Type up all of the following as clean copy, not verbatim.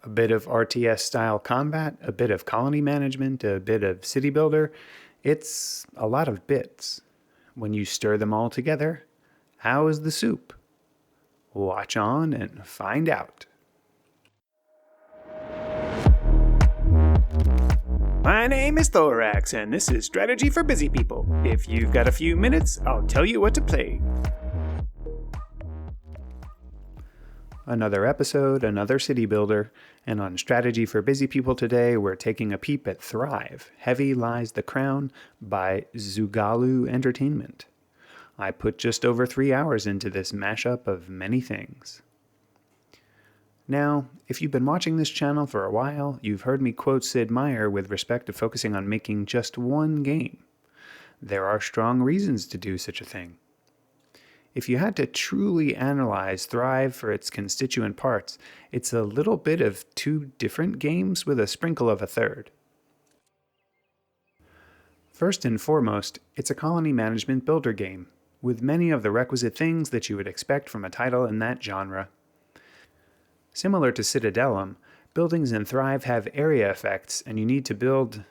A bit of RTS-style combat, a bit of colony management, a bit of city builder. It's a lot of bits. When you stir them all together, how is the soup? Watch on and find out. My name is Thoraxe, and this is Strategy for Busy People. If you've got a few minutes, I'll tell you what to play. Another episode, another city builder, and on Strategy for Busy People today, we're taking a peep at Thrive, Heavy Lies the Crown by Zugalu Entertainment. I put just over 3 hours into this mashup of many things. Now, if you've been watching this channel for a while, you've heard me quote Sid Meier with respect to focusing on making just one game. There are strong reasons to do such a thing. If you had to truly analyze Thrive for its constituent parts, it's a little bit of two different games with a sprinkle of a third. First and foremost, it's a colony management builder game, with many of the requisite things that you would expect from a title in that genre. Similar to Citadelum, buildings in Thrive have area effects, and you need to build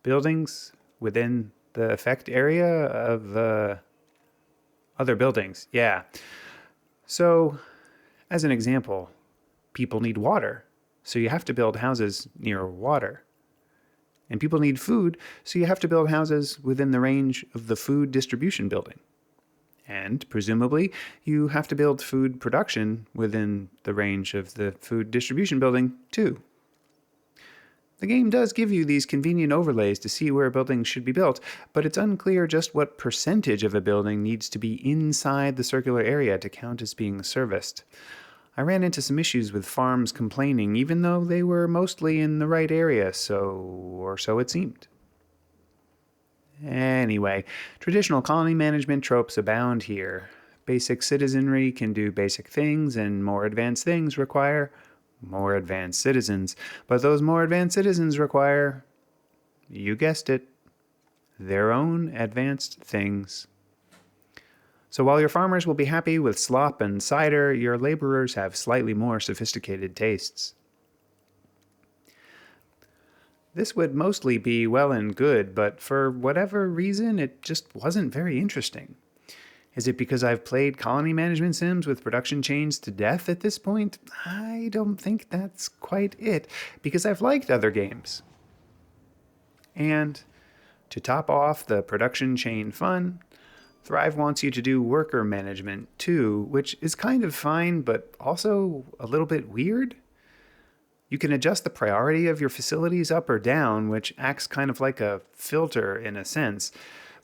buildings within the effect area of other buildings. Yeah. So, as an example, people need water, so you have to build houses near water. And people need food, so you have to build houses within the range of the food distribution building. And, presumably, you have to build food production within the range of the food distribution building, too. The game does give you these convenient overlays to see where buildings should be built, but it's unclear just what percentage of a building needs to be inside the circular area to count as being serviced. I ran into some issues with farms complaining, even though they were mostly in the right area, so it seemed. Anyway, traditional colony management tropes abound here. Basic citizenry can do basic things, and more advanced things require more advanced citizens. But those more advanced citizens require, you guessed it, their own advanced things. So while your farmers will be happy with slop and cider, your laborers have slightly more sophisticated tastes. This would mostly be well and good, but for whatever reason, it just wasn't very interesting. Is it because I've played colony management sims with production chains to death at this point? I don't think that's quite it, because I've liked other games. And to top off the production chain fun, Thrive wants you to do worker management too, which is kind of fine, but also a little bit weird. You can adjust the priority of your facilities up or down, which acts kind of like a filter in a sense.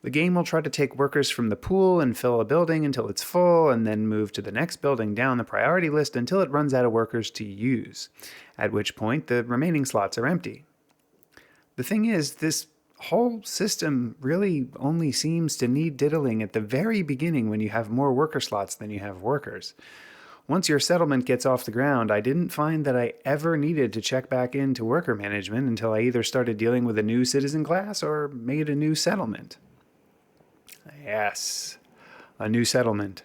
The game will try to take workers from the pool and fill a building until it's full, and then move to the next building down the priority list until it runs out of workers to use, at which point the remaining slots are empty. The thing is, this whole system really only seems to need diddling at the very beginning when you have more worker slots than you have workers. Once your settlement gets off the ground, I didn't find that I ever needed to check back into worker management until I either started dealing with a new citizen class or made a new settlement. Yes, a new settlement.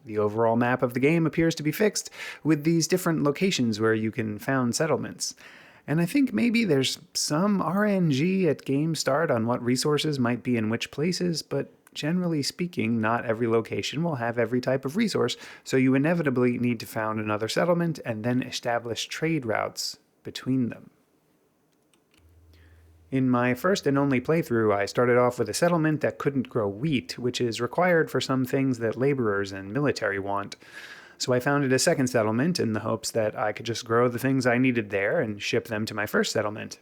The overall map of the game appears to be fixed with these different locations where you can found settlements. And I think maybe there's some RNG at game start on what resources might be in which places, but generally speaking, not every location will have every type of resource, so you inevitably need to found another settlement and then establish trade routes between them. In my first and only playthrough, I started off with a settlement that couldn't grow wheat, which is required for some things that laborers and military want. So I founded a second settlement in the hopes that I could just grow the things I needed there and ship them to my first settlement.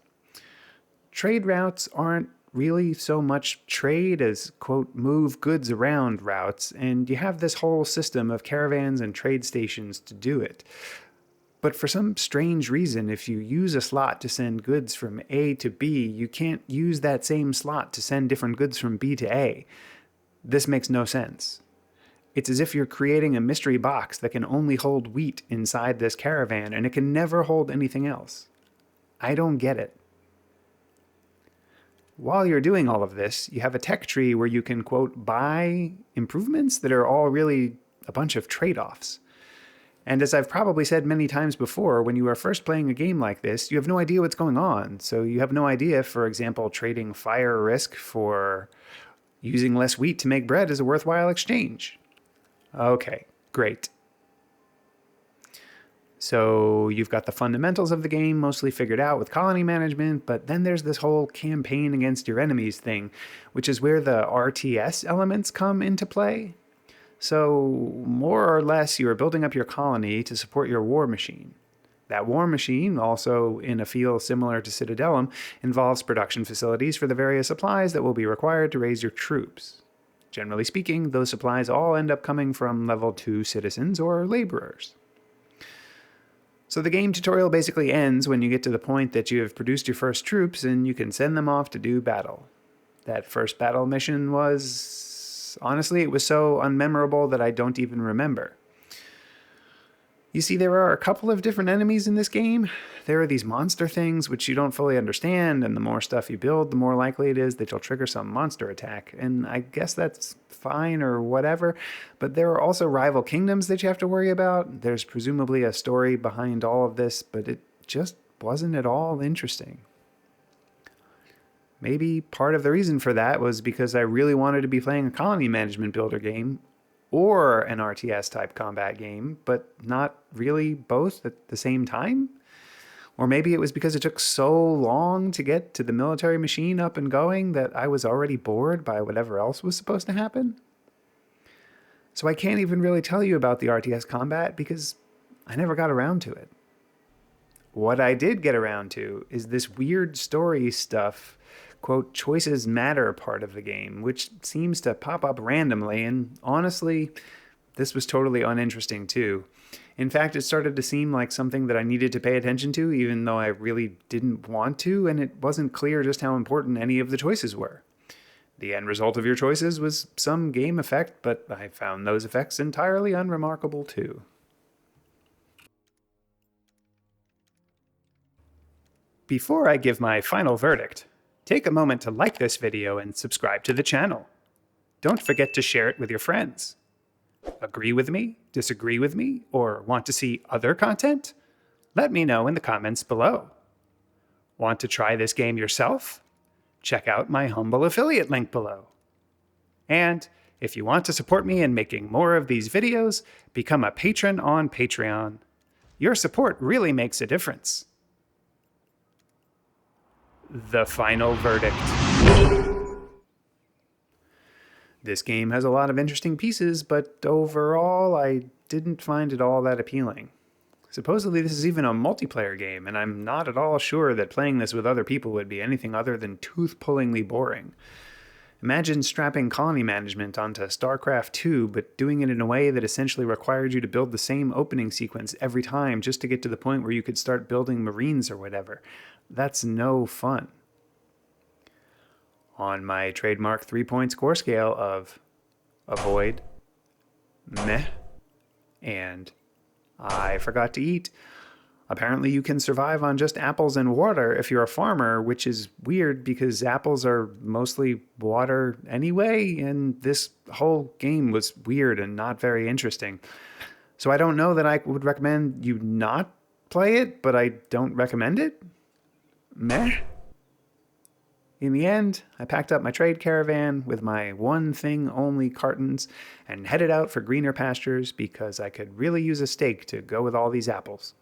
Trade routes aren't really so much trade as, quote, move goods around routes, and you have this whole system of caravans and trade stations to do it. But for some strange reason, if you use a slot to send goods from A to B, you can't use that same slot to send different goods from B to A. This makes no sense. It's as if you're creating a mystery box that can only hold wheat inside this caravan, and it can never hold anything else. I don't get it. While you're doing all of this, you have a tech tree where you can, quote, buy improvements that are all really a bunch of trade-offs. And as I've probably said many times before, when you are first playing a game like this, you have no idea what's going on. So you have no idea, for example, trading fire risk for using less wheat to make bread is a worthwhile exchange. Okay, great. So you've got the fundamentals of the game mostly figured out with colony management, but then there's this whole campaign against your enemies thing, which is where the RTS elements come into play. So more or less, you are building up your colony to support your war machine. That war machine, also in a feel similar to Citadelum, involves production facilities for the various supplies that will be required to raise your troops. Generally speaking, those supplies all end up coming from level 2 citizens or laborers. So the game tutorial basically ends when you get to the point that you have produced your first troops and you can send them off to do battle. That first battle mission was... honestly, it was so unmemorable that I don't even remember. You see, there are a couple of different enemies in this game. There are these monster things which you don't fully understand, and the more stuff you build, the more likely it is that you'll trigger some monster attack. And I guess that's fine or whatever, but there are also rival kingdoms that you have to worry about. There's presumably a story behind all of this, but it just wasn't at all interesting. Maybe part of the reason for that was because I really wanted to be playing a colony management builder game or an RTS-type combat game, but not really both at the same time? Or maybe it was because it took so long to get to the military machine up and going that I was already bored by whatever else was supposed to happen? So I can't even really tell you about the RTS combat because I never got around to it. What I did get around to is this weird story stuff, quote, choices matter part of the game, which seems to pop up randomly, and honestly, this was totally uninteresting too. In fact, it started to seem like something that I needed to pay attention to, even though I really didn't want to, and it wasn't clear just how important any of the choices were. The end result of your choices was some game effect, but I found those effects entirely unremarkable too. Before I give my final verdict, take a moment to like this video and subscribe to the channel. Don't forget to share it with your friends. Agree with me, disagree with me, or want to see other content? Let me know in the comments below. Want to try this game yourself? Check out my humble affiliate link below. And if you want to support me in making more of these videos, become a patron on Patreon. Your support really makes a difference. The final verdict. This game has a lot of interesting pieces, but overall, I didn't find it all that appealing. Supposedly this is even a multiplayer game, and I'm not at all sure that playing this with other people would be anything other than tooth-pullingly boring. Imagine strapping colony management onto StarCraft 2, but doing it in a way that essentially required you to build the same opening sequence every time just to get to the point where you could start building Marines or whatever. That's no fun. On my trademark 3-point score scale of avoid, meh, and I forgot to eat, apparently you can survive on just apples and water if you're a farmer, which is weird because apples are mostly water anyway, and this whole game was weird and not very interesting. So I don't know that I would recommend you not play it, but I don't recommend it. Meh. In the end, I packed up my trade caravan with my one thing only cartons and headed out for greener pastures because I could really use a steak to go with all these apples.